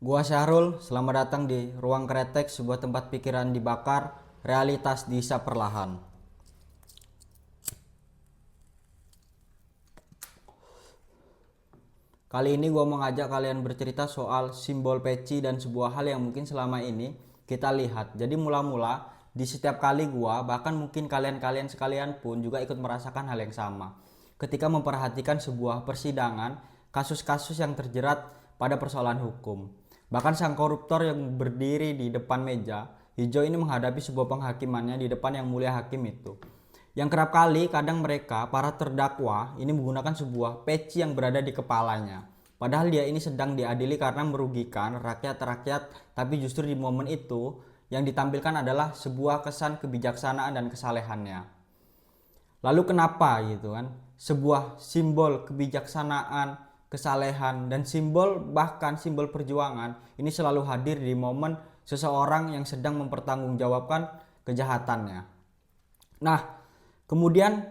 Gua Syahrul, selamat datang di Ruang Kretek, sebuah tempat pikiran dibakar, realitas dihisap perlahan. Kali ini gua mau ngajak kalian bercerita soal simbol peci dan sebuah hal yang mungkin selama ini kita lihat. Jadi mula-mula di setiap kali gua, bahkan mungkin kalian-kalian sekalian pun juga ikut merasakan hal yang sama. Ketika memperhatikan sebuah persidangan, kasus-kasus yang terjerat pada persoalan hukum. Bahkan sang koruptor yang berdiri di depan meja hijau ini menghadapi sebuah penghakimannya di depan yang mulia hakim itu. Yang kerap kali kadang mereka para terdakwa ini menggunakan sebuah peci yang berada di kepalanya. Padahal dia ini sedang diadili karena merugikan rakyat-rakyat, tapi justru di momen itu yang ditampilkan adalah sebuah kesan kebijaksanaan dan kesalehannya. Lalu kenapa gitu kan? Sebuah simbol kebijaksanaan, kesalehan, dan simbol bahkan simbol perjuangan ini selalu hadir di momen seseorang yang sedang mempertanggungjawabkan kejahatannya. Nah, kemudian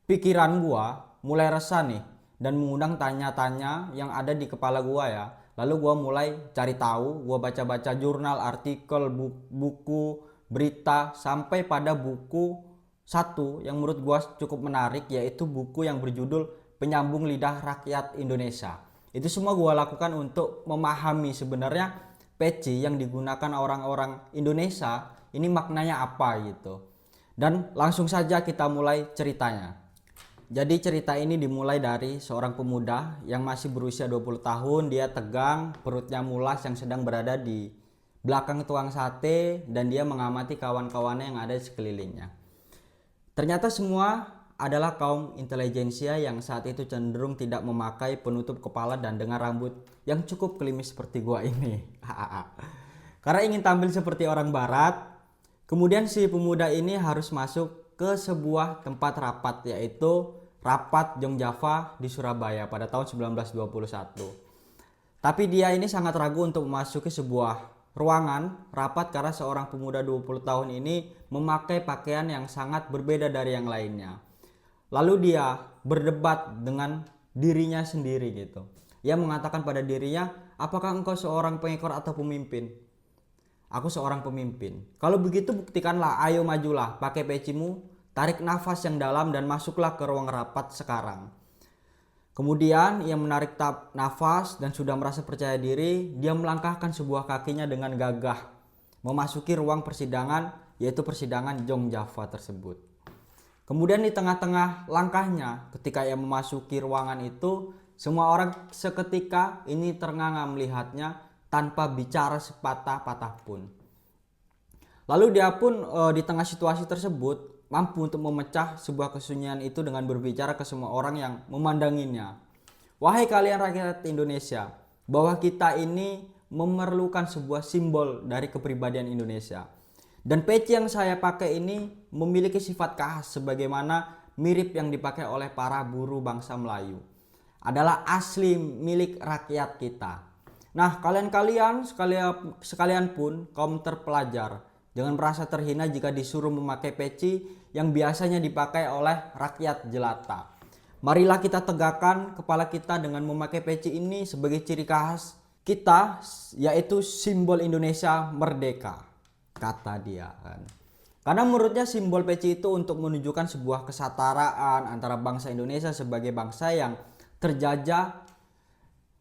pikiran gua mulai resah nih dan mengundang tanya-tanya yang ada di kepala gua ya. Lalu gua mulai cari tahu, gua baca-baca jurnal, artikel, buku, berita sampai pada buku satu yang menurut gua cukup menarik, yaitu buku yang berjudul Penyambung Lidah Rakyat Indonesia. Itu semua gua lakukan untuk memahami sebenarnya peci yang digunakan orang-orang Indonesia ini maknanya apa gitu. Dan langsung saja kita mulai ceritanya. Jadi cerita ini dimulai dari seorang pemuda yang masih berusia 20 tahun. Dia tegang, perutnya mulas yang sedang berada di belakang tukang sate. Dan dia mengamati kawan-kawannya yang ada di sekelilingnya. Ternyata semua adalah kaum intelijensia yang saat itu cenderung tidak memakai penutup kepala dan dengan rambut yang cukup klimis seperti gua ini. Karena ingin tampil seperti orang barat, kemudian si pemuda ini harus masuk ke sebuah tempat rapat, yaitu Rapat Jong Java di Surabaya pada tahun 1921. Tapi dia ini sangat ragu untuk memasuki sebuah ruangan rapat karena seorang pemuda 20 tahun ini memakai pakaian yang sangat berbeda dari yang lainnya. Lalu dia berdebat dengan dirinya sendiri gitu. Ia mengatakan pada dirinya, apakah engkau seorang pengekor atau pemimpin? Aku seorang pemimpin. Kalau begitu buktikanlah, ayo majulah, pakai pecimu, tarik nafas yang dalam dan masuklah ke ruang rapat sekarang. Kemudian ia menarik nafas dan sudah merasa percaya diri, dia melangkahkan sebuah kakinya dengan gagah memasuki ruang persidangan, yaitu persidangan Jong Java tersebut. Kemudian di tengah-tengah langkahnya ketika ia memasuki ruangan itu, semua orang seketika ini ternganga melihatnya tanpa bicara sepatah-patah pun. Lalu dia pun di tengah situasi tersebut mampu untuk memecah sebuah kesunyian itu dengan berbicara ke semua orang yang memandanginya. Wahai kalian rakyat Indonesia, bahwa kita ini memerlukan sebuah simbol dari kepribadian Indonesia. Dan peci yang saya pakai ini memiliki sifat khas sebagaimana mirip yang dipakai oleh para buruh bangsa Melayu. Adalah asli milik rakyat kita. Nah, kalian-kalian sekalian pun kaum terpelajar, jangan merasa terhina jika disuruh memakai peci yang biasanya dipakai oleh rakyat jelata. Marilah kita tegakkan kepala kita dengan memakai peci ini sebagai ciri khas kita, yaitu simbol Indonesia merdeka, kata dia kan. Karena menurutnya simbol peci itu untuk menunjukkan sebuah kesetaraan antara bangsa Indonesia sebagai bangsa yang terjajah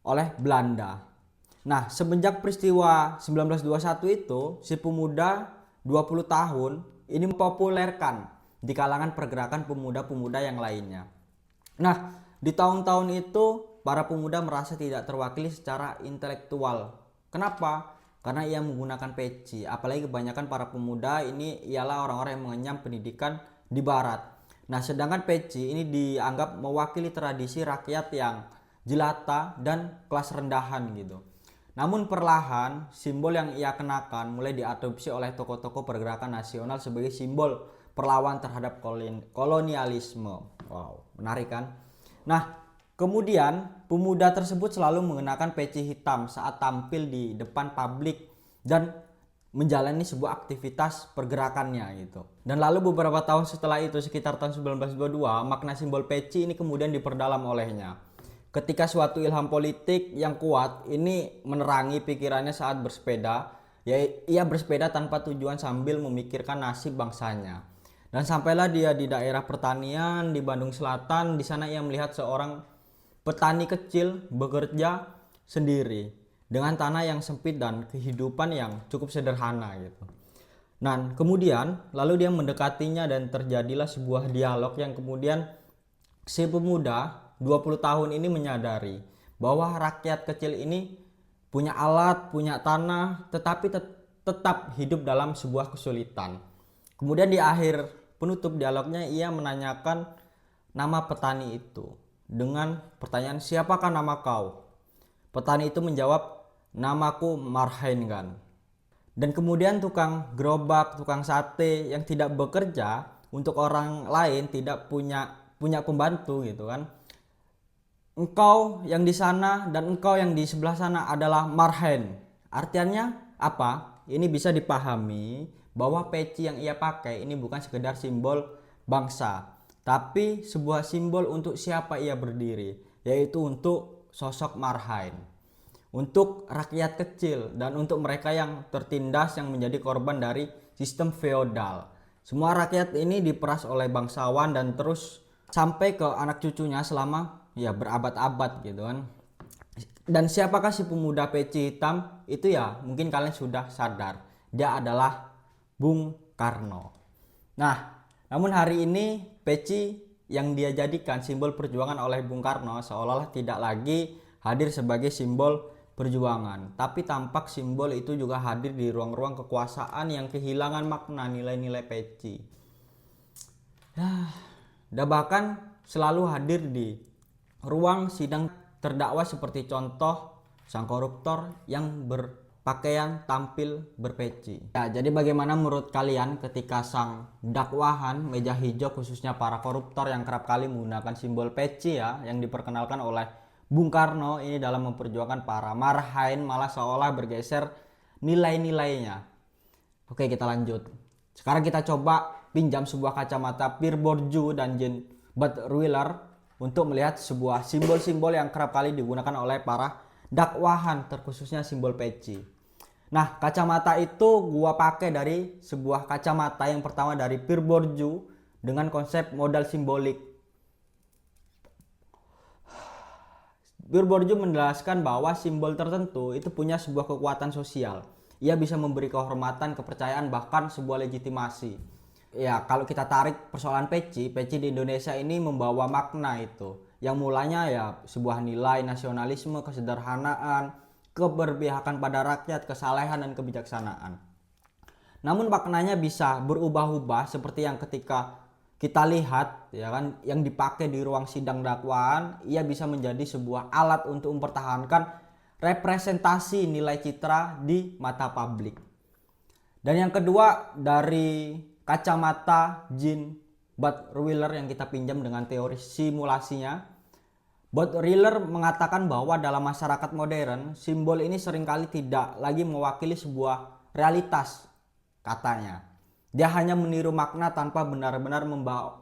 oleh Belanda. Nah, semenjak peristiwa 1921 itu, si pemuda 20 tahun ini mempopulerkan di kalangan pergerakan pemuda-pemuda yang lainnya. Nah, di tahun-tahun itu para pemuda merasa tidak terwakili secara intelektual. Kenapa? Karena ia menggunakan peci. Apalagi kebanyakan para pemuda ini ialah orang-orang yang mengenyam pendidikan di barat. Nah, sedangkan peci ini dianggap mewakili tradisi rakyat yang jelata dan kelas rendahan gitu. Namun perlahan simbol yang ia kenakan mulai diadopsi oleh tokoh-tokoh pergerakan nasional sebagai simbol perlawan terhadap kolonialisme. Wow, menarik kan? Nah, kemudian pemuda tersebut selalu mengenakan peci hitam saat tampil di depan publik dan menjalani sebuah aktivitas pergerakannya gitu. Dan lalu beberapa tahun setelah itu, sekitar tahun 1922, makna simbol peci ini kemudian diperdalam olehnya. ketika suatu ilham politik yang kuat ini menerangi pikirannya saat bersepeda. Ya, ia bersepeda tanpa tujuan sambil memikirkan nasib bangsanya. Dan sampailah dia di daerah pertanian di Bandung Selatan. Di sana ia melihat seorang petani kecil bekerja sendiri dengan tanah yang sempit dan kehidupan yang cukup sederhana gitu. Nah, kemudian lalu dia mendekatinya dan terjadilah sebuah dialog yang kemudian si pemuda 20 tahun ini menyadari bahwa rakyat kecil ini punya alat, punya tanah, tetapi tetap hidup dalam sebuah kesulitan. Kemudian di akhir penutup dialognya ia menanyakan nama petani itu dengan pertanyaan, siapakah nama kau? Petani itu menjawab, namaku Marhain kan. Dan kemudian tukang gerobak, tukang sate yang tidak bekerja untuk orang lain, tidak punya pembantu gitu kan. Engkau yang di sana dan engkau yang di sebelah sana adalah Marhain. Artinya apa? Ini bisa dipahami bahwa peci yang ia pakai ini bukan sekedar simbol bangsa, tapi sebuah simbol untuk siapa ia berdiri, yaitu untuk sosok Marhain, untuk rakyat kecil dan untuk mereka yang tertindas yang menjadi korban dari sistem feodal. Semua rakyat ini diperas oleh bangsawan dan terus sampai ke anak cucunya selama ya berabad-abad gitu kan. Dan siapakah si pemuda peci hitam? Itu ya mungkin kalian sudah sadar, dia adalah Bung Karno. Nah, namun hari ini peci yang dia jadikan simbol perjuangan oleh Bung Karno seolah-olah tidak lagi hadir sebagai simbol perjuangan, tapi tampak simbol itu juga hadir di ruang-ruang kekuasaan yang kehilangan makna nilai-nilai peci. Dan bahkan selalu hadir di ruang sidang terdakwa seperti contoh sang koruptor yang berpakaian tampil berpeci. Ya, jadi bagaimana menurut kalian ketika sang dakwahan meja hijau khususnya para koruptor yang kerap kali menggunakan simbol peci ya yang diperkenalkan oleh Bung Karno ini dalam memperjuangkan para Marhain malah seolah bergeser nilai-nilainya. Oke, kita lanjut. Sekarang kita coba pinjam sebuah kacamata Pierre Bourdieu dan Jean Badwiler untuk melihat sebuah simbol-simbol yang kerap kali digunakan oleh para dakwahan, terkhususnya simbol peci. Nah, kacamata itu gua pakai dari sebuah kacamata yang pertama dari Pierre Bourdieu dengan konsep modal simbolik. Pierre Bourdieu menjelaskan bahwa simbol tertentu itu punya sebuah kekuatan sosial. Ia bisa memberi kehormatan, kepercayaan, bahkan sebuah legitimasi. Ya, kalau kita tarik persoalan peci di Indonesia ini membawa makna itu. Yang mulanya ya sebuah nilai nasionalisme, kesederhanaan, keberpihakan pada rakyat, kesalehan dan kebijaksanaan. Namun maknanya bisa berubah-ubah seperti yang ketika kita lihat ya kan yang dipakai di ruang sidang dakwaan, ia bisa menjadi sebuah alat untuk mempertahankan representasi nilai citra di mata publik. Dan yang kedua dari kacamata Jean Badwiler yang kita pinjam dengan teori simulasinya. Badwiler mengatakan bahwa dalam masyarakat modern, simbol ini seringkali tidak lagi mewakili sebuah realitas katanya. Dia hanya meniru makna tanpa benar-benar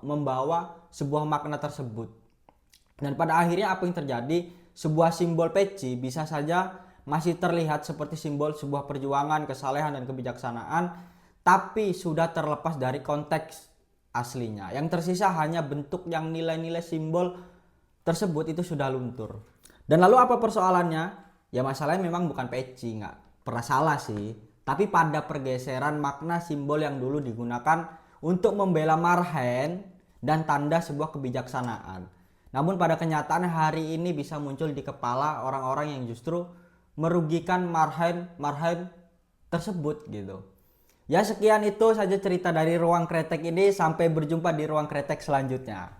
membawa sebuah makna tersebut. Dan pada akhirnya apa yang terjadi? Sebuah simbol peci bisa saja masih terlihat seperti simbol sebuah perjuangan, kesalehan dan kebijaksanaan, tapi sudah terlepas dari konteks aslinya. Yang tersisa hanya bentuk yang nilai-nilai simbol tersebut itu sudah luntur. Dan lalu apa persoalannya? Ya masalahnya memang bukan peci, nggak pernah salah sih. Tapi pada pergeseran makna simbol yang dulu digunakan untuk membela Marhain dan tanda sebuah kebijaksanaan. Namun pada kenyataan hari ini bisa muncul di kepala orang-orang yang justru merugikan Marhain tersebut gitu. Ya sekian itu saja cerita dari Ruang Kretek ini, sampai berjumpa di Ruang Kretek selanjutnya.